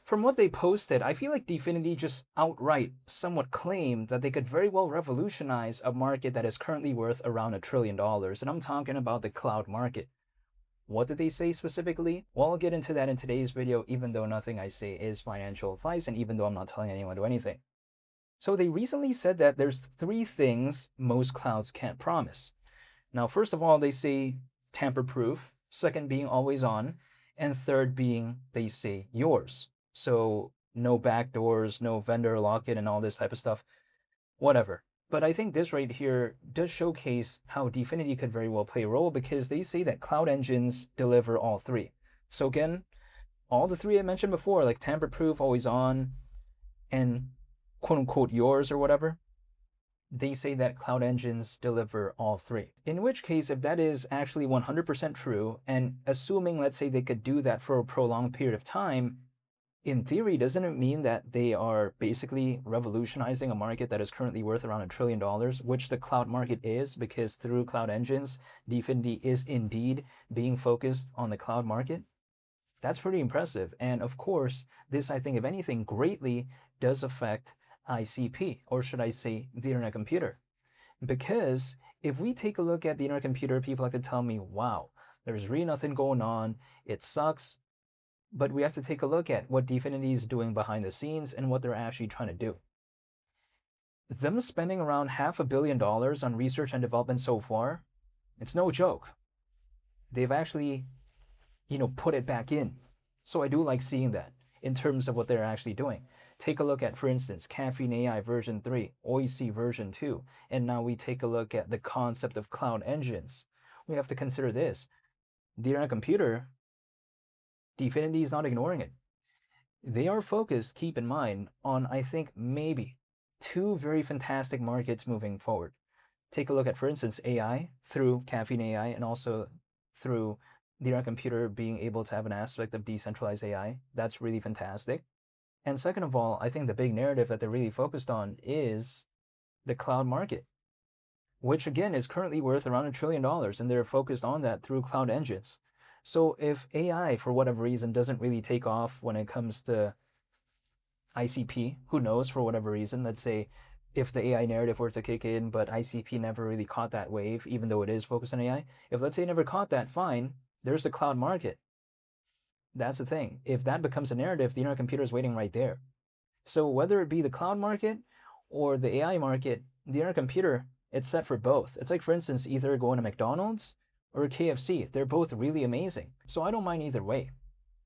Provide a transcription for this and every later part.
From what they posted, I feel like Dfinity just outright somewhat claimed that they could very well revolutionize a market that is currently worth around $1 trillion. And I'm talking about the cloud market. What did they say specifically? Well, I'll get into that in today's video, even though nothing I say is financial advice and even though I'm not telling anyone to do anything. So they recently said that there's 3 things most clouds can't promise. Now, first of all, they say tamper-proof, second being always on, and third being, they say, yours. So no backdoors, no vendor lock-in and all this type of stuff, whatever. But I think this right here does showcase how Dfinity could very well play a role because they say that cloud engines deliver all 3. So again, all the 3 I mentioned before, like tamper-proof, always on, and quote-unquote yours or whatever, they say that cloud engines deliver all 3. In which case, if that is actually 100% true, and assuming, let's say, they could do that for a prolonged period of time, in theory, doesn't it mean that they are basically revolutionizing a market that is currently worth around $1 trillion, which the cloud market is, because through cloud engines, Dfinity is indeed being focused on the cloud market? That's pretty impressive. And of course, this, I think, if anything, greatly does affect ICP, or should I say the internet computer. Because if we take a look at the internet computer, people like to tell me, wow, there's really nothing going on, it sucks, but we have to take a look at what Dfinity is doing behind the scenes and what they're actually trying to do. Them spending around $500 million on research and development so far, it's no joke. They've actually, put it back in. So I do like seeing that in terms of what they're actually doing. Take a look at, for instance, Caffeine AI version 3, OIC version 2, and now we take a look at the concept of cloud engines. We have to consider this. The internet computer, Dfinity is not ignoring it. They are focused, keep in mind, on, I think, maybe 2 very fantastic markets moving forward. Take a look at, for instance, AI through Caffeine AI and also through the internet computer being able to have an aspect of decentralized AI. That's really fantastic. And second of all, I think the big narrative that they're really focused on is the cloud market, which again is currently worth around $1 trillion, and they're focused on that through cloud engines. So if AI, for whatever reason, doesn't really take off when it comes to ICP, who knows, for whatever reason, let's say if the AI narrative were to kick in, but ICP never really caught that wave, even though it is focused on AI, if let's say it never caught that, fine, there's the cloud market. That's the thing. If that becomes a narrative, the internet computer is waiting right there. So whether it be the cloud market or the AI market, the internet computer, it's set for both. It's like, for instance, either going to McDonald's or KFC. They're both really amazing. So I don't mind either way.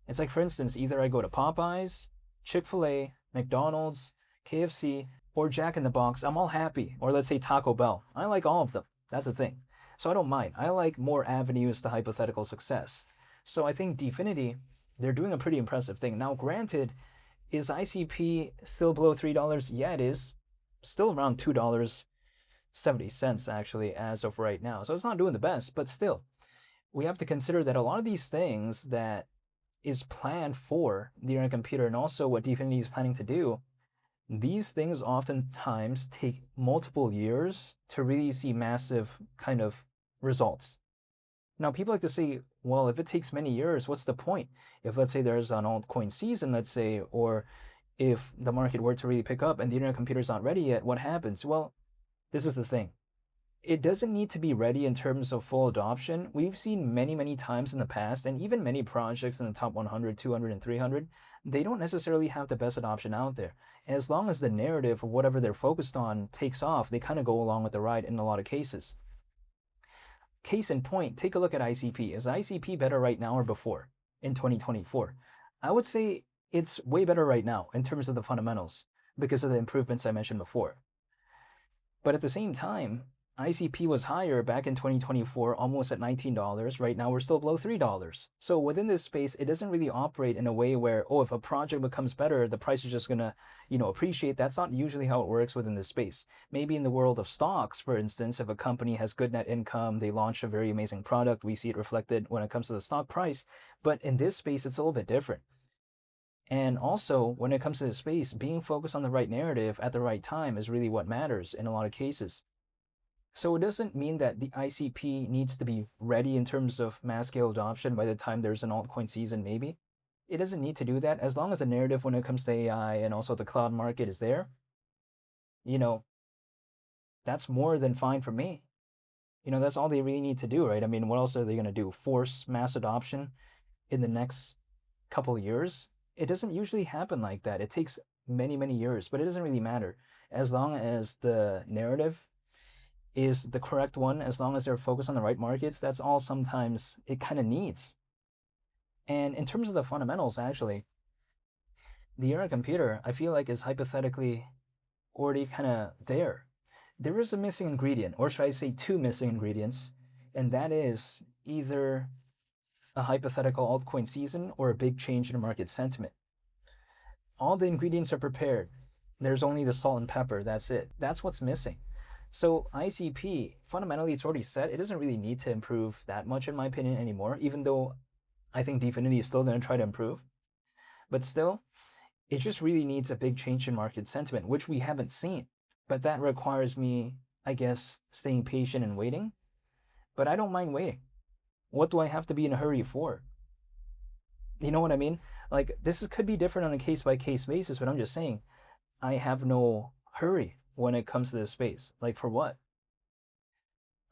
It's like, for instance, either I go to Popeyes, Chick-fil-A, McDonald's, KFC, or Jack in the Box. I'm all happy. Or let's say Taco Bell. I like all of them. That's the thing. So I don't mind. I like more avenues to hypothetical success. So I think Dfinity, they're doing a pretty impressive thing. Now, granted, is ICP still below $3? Yeah, it is. Still around $2.70 actually as of right now. So it's not doing the best, but still, we have to consider that a lot of these things that is planned for the internet computer and also what Dfinity is planning to do, these things oftentimes take multiple years to really see massive kind of results. Now, people like to say, well, if it takes many years, what's the point? If, let's say, there's an altcoin season, let's say, or if the market were to really pick up and the internet computer is not ready yet, what happens? Well, this is the thing. It doesn't need to be ready in terms of full adoption. We've seen many, many times in the past, and even many projects in the top 100, 200, and 300, they don't necessarily have the best adoption out there. And as long as the narrative of whatever they're focused on takes off, they kind of go along with the ride in a lot of cases. Case in point, take a look at ICP. Is ICP better right now or before in 2024? I would say it's way better right now in terms of the fundamentals because of the improvements I mentioned before. But at the same time, ICP was higher back in 2024, almost at $19. Right now, we're still below $3. So within this space, it doesn't really operate in a way where, oh, if a project becomes better, the price is just going to, appreciate. That's not usually how it works within this space. Maybe in the world of stocks, for instance, if a company has good net income, they launch a very amazing product, we see it reflected when it comes to the stock price. But in this space, it's a little bit different. And also, when it comes to the space, being focused on the right narrative at the right time is really what matters in a lot of cases. So it doesn't mean that the ICP needs to be ready in terms of mass scale adoption by the time there's an altcoin season, maybe. it doesn't need to do that. As long as the narrative when it comes to AI and also the cloud market is there, you know, that's more than fine for me. That's all they really need to do, right? I mean, what else are they going to do? Force mass adoption in the next couple of years? It doesn't usually happen like that. It takes many, many years, but it doesn't really matter. As long as the narrative is the correct one, as long as they're focused on the right markets, that's all sometimes it kind of needs. And in terms of the fundamentals, actually, the era computer, I feel like, is hypothetically already kind of there. There is a missing ingredient, or should I say two missing ingredients, and that is either a hypothetical altcoin season or a big change in market sentiment. All the ingredients are prepared. There's only the salt and pepper. That's it. That's what's missing. So ICP, fundamentally, it's already set. It doesn't really need to improve that much, in my opinion, anymore, even though I think Dfinity is still going to try to improve. But still, it just really needs a big change in market sentiment, which we haven't seen. But that requires me, I guess, staying patient and waiting. But I don't mind waiting. What do I have to be in a hurry for? You know what I mean? Like, this could be different on a case-by-case basis, but I'm just saying, I have no hurry when it comes to this space. Like, for what?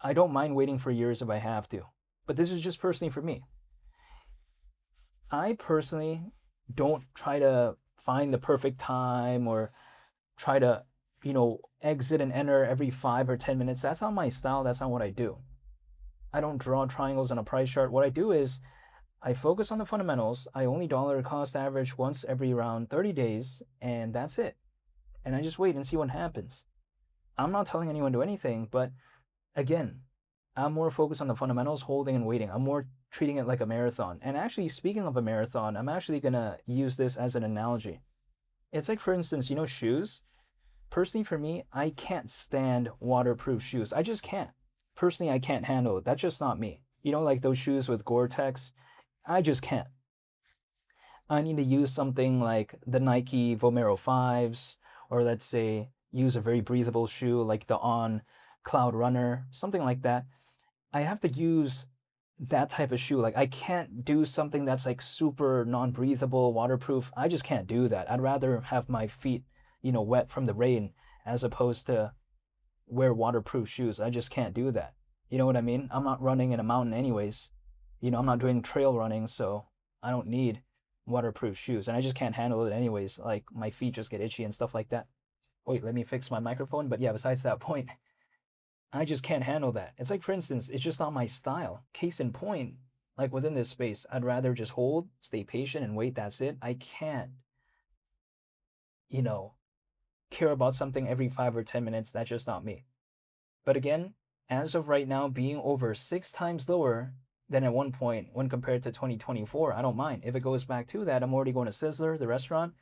I don't mind waiting for years if I have to. But this is just personally for me. I personally don't try to find the perfect time or try to, exit and enter every 5 or 10 minutes. That's not my style. That's not what I do. I don't draw triangles on a price chart. What I do is I focus on the fundamentals. I only dollar cost average once every around 30 days, and that's it. And I just wait and see what happens. I'm not telling anyone to do anything, but again, I'm more focused on the fundamentals, holding and waiting. I'm more treating it like a marathon. And actually, speaking of a marathon, I'm actually going to use this as an analogy. It's like, for instance, shoes. Personally, for me, I can't stand waterproof shoes. I just can't. Personally, I can't handle it. That's just not me. Like those shoes with Gore-Tex, I just can't. I need to use something like the Nike Vomero 5s, or let's say use a very breathable shoe like the On Cloud Runner, something like that. I have to use that type of shoe. Like, I can't do something that's like super non-breathable, waterproof. I just can't do that. I'd rather have my feet, wet from the rain as opposed to wear waterproof shoes. I just can't do that. You know what I mean? I'm not running in a mountain anyways. I'm not doing trail running, so I don't need waterproof shoes. And I just can't handle it anyways. Like, my feet just get itchy and stuff like that. Wait, let me fix my microphone. But yeah, besides that point, I just can't handle that. It's like, for instance, it's just not my style. Case in point, like within this space, I'd rather just hold, stay patient, and wait. That's it. I can't, care about something every 5 or 10 minutes. That's just not me. But again, as of right now, being over 6 times lower than at one point when compared to 2024, I don't mind. If it goes back to that, I'm already going to Sizzler, the restaurant,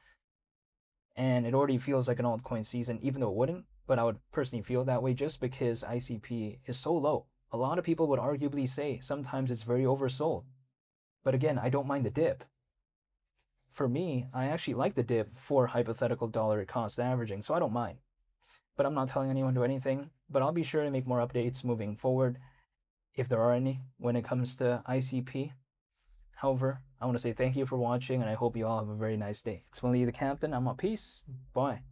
and it already feels like an altcoin season, even though it wouldn't. But I would personally feel that way just because ICP is so low. A lot of people would arguably say sometimes it's very oversold. But again, I don't mind the dip. For me, I actually like the dip for hypothetical dollar cost averaging, so I don't mind. But I'm not telling anyone to do anything, but I'll be sure to make more updates moving forward, if there are any, when it comes to ICP. However, I want to say thank you for watching, and I hope you all have a very nice day. It's Willie the Captain. I'm out. Peace. Bye.